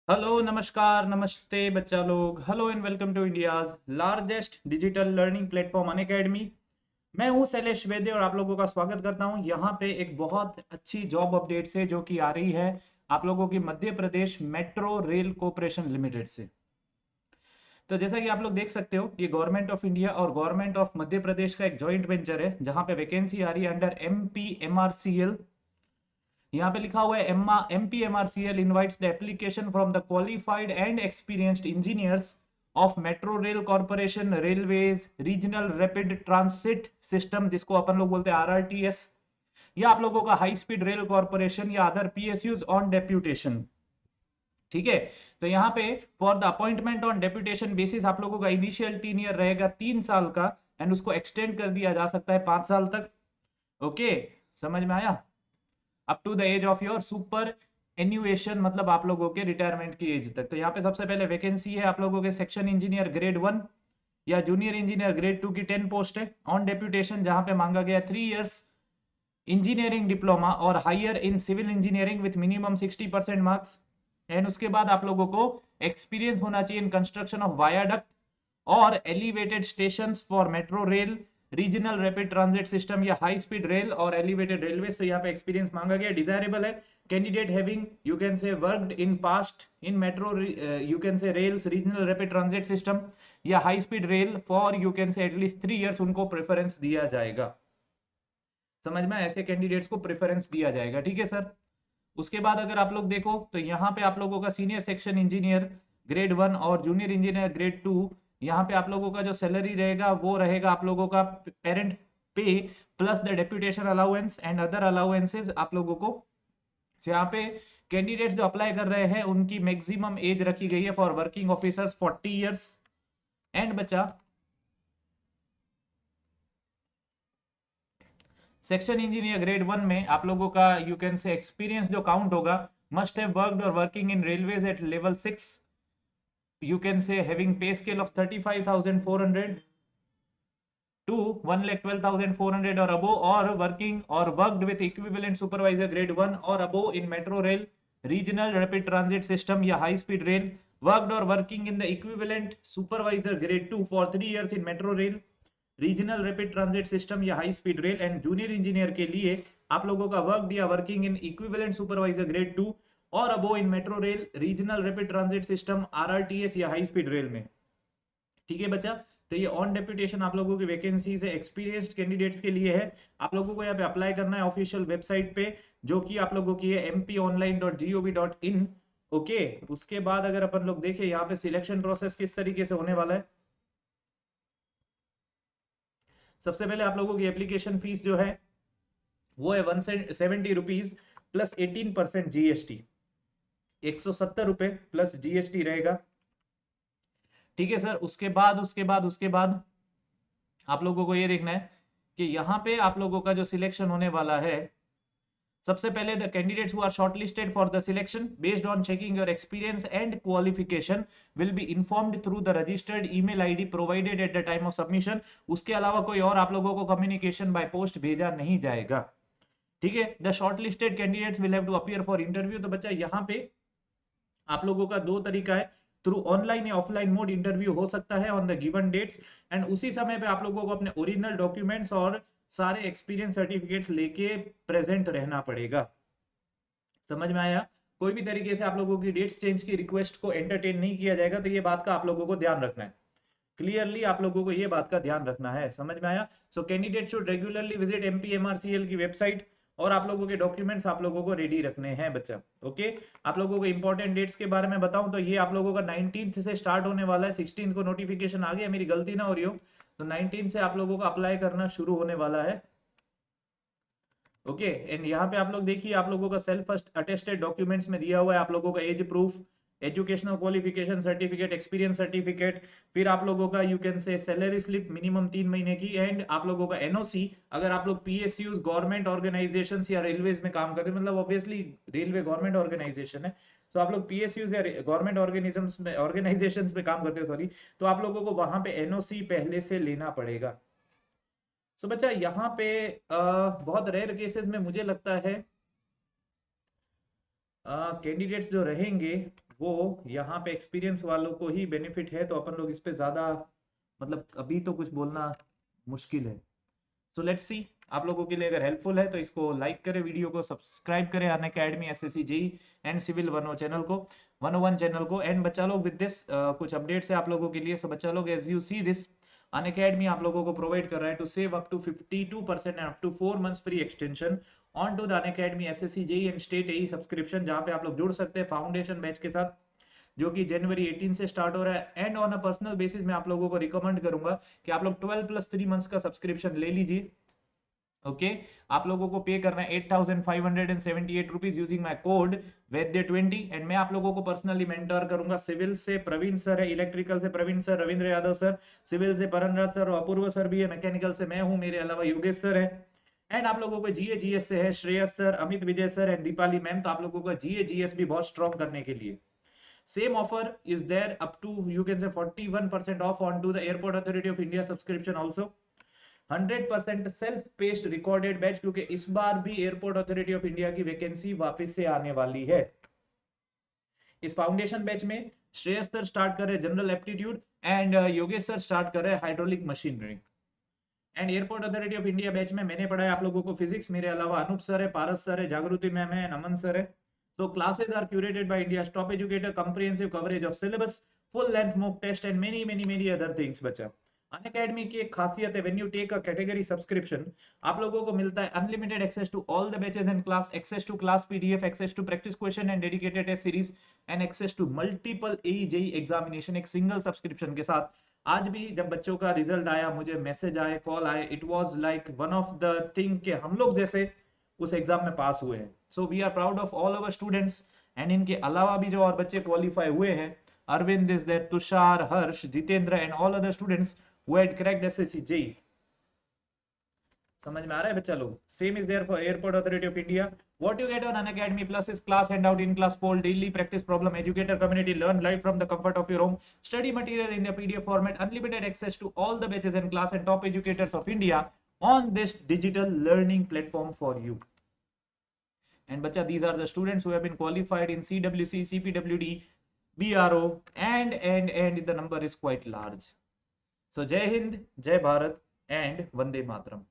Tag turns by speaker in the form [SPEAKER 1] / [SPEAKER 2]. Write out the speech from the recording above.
[SPEAKER 1] Hello नमस्कार नमस्ते बच्चा लोग। Hello and welcome to India's largest digital learning platform Unacademy. मैं हूं शैलेश वैद्य और आप लोगों का स्वागत करता हूं यहाँ पे एक बहुत अच्छी जॉब अपडेट से जो कि आ रही है आप लोगों की Madhya Pradesh metro rail corporation limited से। तो जैसा कि आप लोग देख सकते हो, ये गवर्नमेंट ऑफ इंडिया और गवर्नमेंट ऑफ मध्य प्रदेश का एक जॉइंट वेंचर है जहां पे वैकेंसी आ रही है अंडर MPMRCL। यहाँ पे लिखा हुआ है MPMRCL invites the application from the qualified and experienced engineers of Metro Rail Corporation Railways Regional Rapid Transit System, जिसको अपन लोग बोलते हैं RRTS, या आप लोगों का हाई स्पीड रेल कॉर्पोरेशन या अदर PSUs ऑन डेप्यूटेशन। ठीक है, तो यहाँ पे for the appointment on deputation basis आप लोगों का इनिशियल टीनियर रहेगा 3 साल का एंड उसको एक्सटेंड कर दिया जा सकता है 5 साल तक। ओके, समझ में आया? Up to the age of your superannuation, मतलब आप लोगों के रिटायरमेंट की एज तक। तो यहाँ पे सबसे पहले वैकेंसी है आप लोगों के सेक्शन इंजीनियर ग्रेड 1 या जूनियर इंजीनियर ग्रेड 2 की 10 पोस्ट है ऑन डेप्यूटेशन, जहां पे मांगा गया 3 इयर्स इंजीनियरिंग डिप्लोमा और higher in civil engineering with minimum 60% marks. And उसके बाद आप लोगों को एक्सपीरियंस होना चाहिए इन कंस्ट्रक्शन ऑफ वायाडक्ट और elevated station for metro rail regional rapid transit system या हाई स्पीड रेल और एलिवेटेड रेलवे। तो यहाँ पे एक्सपीरियंस मांगा गया। डिजायरेबल है candidate having you can say worked in past in metro you can say rails regional rapid transit system या high speed rail for you can से at least 3 years, उनको प्रेफरेंस दिया जाएगा। समझ में? ऐसे कैंडिडेट्स को प्रेफरेंस दिया जाएगा। ठीक है सर। उसके बाद अगर आप लोग देखो तो यहाँ पे आप लोगों का सीनियर सेक्शन इंजीनियर ग्रेड 1 और जूनियर इंजीनियर ग्रेड 2, यहाँ पे आप लोगों का जो सैलरी रहेगा वो रहेगा आप लोगों का पेरेंट पे plus the deputation allowance and other allowances आप लोगों को। यहाँ पे कैंडिडेट्स जो अप्लाई कर रहे हैं उनकी मैक्सिमम एज रखी गई है for working officers 40 years. And बच्चा सेक्शन इंजीनियर ग्रेड 1 में आप लोगों का यू कैन से एक्सपीरियंस जो काउंट होगा must have worked or working in railways at level 6, you can say having pay scale of 35,400 to 1,12,400 or above, or working or worked with equivalent supervisor grade 1 or above in metro rail regional rapid transit system या high speed rail, worked or working in the equivalent supervisor grade 2 for 3 years in metro rail regional rapid transit system या high speed rail. And junior engineer के लिए आप लोगों का work या working in equivalent supervisor grade 2 और above in metro rail regional rapid transit system RRTS या high speed rail में। ठीक है बच्चा, तो ये ऑन डेप्यूटेशन आप लोगों की वैकेंसीज है, एक्सपीरियंस्ड कैंडिडेट्स के लिए है। आप लोगों को यहाँ पे अप्लाई करना है ऑफिशियल वेबसाइट पे जो कि आप लोगों की है mponline.gov.in। ओके, उसके बाद अगर अपन लोग देखें यहाँ पे सिलेक्शन प्रोसेस किस तरीके से होने वाला है। सबसे पहले आप लोगों की एप्लीकेशन फीस जो है वो है 170 रुपीज प्लस 18% GST, 170 रुपए प्लस GST रहेगा। ठीक है सर। उसके बाद आप लोगों को ये देखना है कि यहाँ पे आप लोगों का जो सिलेक्शन होने वाला है, सबसे पहले the candidates who are shortlisted for the selection based on checking your experience and qualification will be informed through the registered email ID provided at the time of submission. उसके अलावा कोई और आप लोगों को कम्युनिकेशन बाय पोस्ट भेजा नहीं जाएगा। ठीक है। The shortlisted candidates will have to appear for interview. तो बच्चा यहाँ पे आप लोगों का दो तरीका है, थ्रू ऑनलाइन या ऑफलाइन मोड इंटरव्यू हो सकता है on the given dates. And उसी समय पे आप लोगों को अपने ओरिजिनल डॉक्यूमेंट्स और सारे एक्सपीरियंस सर्टिफिकेट्स लेके प्रेजेंट रहना पड़ेगा। समझ में आया? कोई भी तरीके से आप लोगों की डेट्स चेंज की रिक्वेस्ट को एंटरटेन नहीं किया जाएगा। तो ये बात का आप लोगों को ध्यान रखना है। क्लियरली आप लोगों को ये बात का ध्यान रखना है। समझ में आया? So candidate should regularly visit MPMRCL की वेबसाइट और आप लोगों के डॉक्यूमेंट्स आप लोगों को रेडी रखने हैं बच्चा। ओके, आप लोगों को इंपॉर्टेंट डेट्स के बारे में बताऊं तो ये आप लोगों का 19 से स्टार्ट होने वाला है। 16 को नोटिफिकेशन आ गया, मेरी गलती ना हो रही हो तो 19 से आप लोगों को अप्लाई करना शुरू होने वाला है। ओके, एंड यहाँ पे आप लोग देखिए आप लोगों का सेल्फ अटेस्टेड डॉक्यूमेंट्स में दिया हुआ है आप लोगों का age proof, educational qualification certificate, experience certificate, फिर आप लोगों का you can say salary slip minimum 3 महीने की, एंड आप लोगों का NOC अगर आप लोग PSUs गवर्नमेंट ऑर्गेनाइजेशन या रेलवेज में काम करते हैं, मतलब ऑब्वियसली रेलवे गवर्नमेंट ऑर्गेनाइजेशन है, तो आप लोग PSUs या गवर्नमेंट ऑर्गेनिजम्स में ऑर्गेनाइजेशन में काम करते हैं सॉरी, तो आप लोगों को वहां पे NOC पहले से लेना पड़ेगा। सो बच्चा यहाँ पे बहुत रेयर केसेस में मुझे लगता है कैंडिडेट्स जो रहेंगे वो यहाँ पे एक्सपीरियंस वालों को ही बेनिफिट है, तो अपन लोग इस पे ज्यादा मतलब अभी तो कुछ बोलना मुश्किल है। सो लेट्स सी, आप लोगों के लिए अगर हेल्पफुल है तो इसको लाइक करें, वीडियो को सब्सक्राइब करें Unacademy SSC JE and civil 101 channel को। एंड बच्चा लोग विद दिस कुछ अपडेट्स है आप लोगों के लिए। सो बच्चा लोग as you see this, Unacademy आप लोगों को प्रोवाइड कर रहा है to save up to 52% and up to 4 months free extension on to the Unacademy SSC JE and state AE subscription, जहां पे आप लोग जुड़ सकते हैं फाउंडेशन बैच के साथ, जो कि जनवरी 18 से स्टार्ट हो रहा है। And on a personal basis मैं आप लोगों को रिकमेंड करूंगा कि आप लोग 12+3 मंथ्स का सब्सक्रिप्शन ले लीजिए। ओके आप लोगों को पे करना है 8,578 रुपीज यूजिंग माई कोड वैद्य20। एंड मैं आप लोगों को पर्सनली मेंटर करूंगा। सिविल से प्रवीण सर है, इलेक्ट्रिकल से Praveen sir, Ravindra Yadav sir, civil से परनराज सर और अपूर्व सर भी है, मैकेनिकल से मैं हूं, मेरे अलावा योगेश सर है। एंड आप लोगों को जीए जीएस से है Shreyas sir, Amit Vijay sir and Deepali ma'am. तो आप लोगों का जीए जीएस भी बहुत स्ट्रॉन्ग करने के लिए same offer is there up to you can say 41% off on to the airport authority of India subscription also. 100% self paced recorded batch, क्योंकि इस बार भी एयरपोर्ट अथॉरिटी ऑफ इंडिया की वैकेंसी वापस से आने वाली है। इस फाउंडेशन बैच में श्रेयस सर स्टार्ट कर रहे general aptitude and Yogesh sir start कर रहे hydraulic machinery. And airport authority of India batch में मैंने पढ़ाया आप लोगों को फिजिक्स, मेरे अलावा अनूप सर है, पारस सर है, जागृति मैम है, नमन सर है। So classes are curated by India's top educator, comprehensive coverage of syllabus, full length mock test and many other things बच्चा। अनअकैडमी की एक खासियत है, when you take a category subscription आप लोगों को मिलता है unlimited access to all the batches and class, access to class PDF, access to practice question and dedicated test series and access to multiple AE JE examination एक single subscription के साथ। आज भी जब बच्चों का रिजल्ट आया, मुझे मैसेज आए, कॉल आए, it was like one of the thing के हम लोग जैसे उस एग्जाम में पास हुए हैं। So we are proud of all our students. And इनके अलावा भी जो और बच्चे क्वालिफाई हुए हैं, Arvind is there, Tushar, Harsh, Jitendra and all other students who had cracked SSC JE. समझ में आ रहा है बच्चा लोग? Same is there for airport authority of India. What you get on Unacademy Plus is class handout, in-class poll, daily practice problem, educator community, learn live from the comfort of your home, study material in the PDF format, unlimited access to all the batches and class and top educators of India on this digital learning platform for you. And bacha, these are the students who have been qualified in CWC, CPWD, BRO, and the number is quite large. So Jai Hind, Jai Bharat, and Vande Mataram.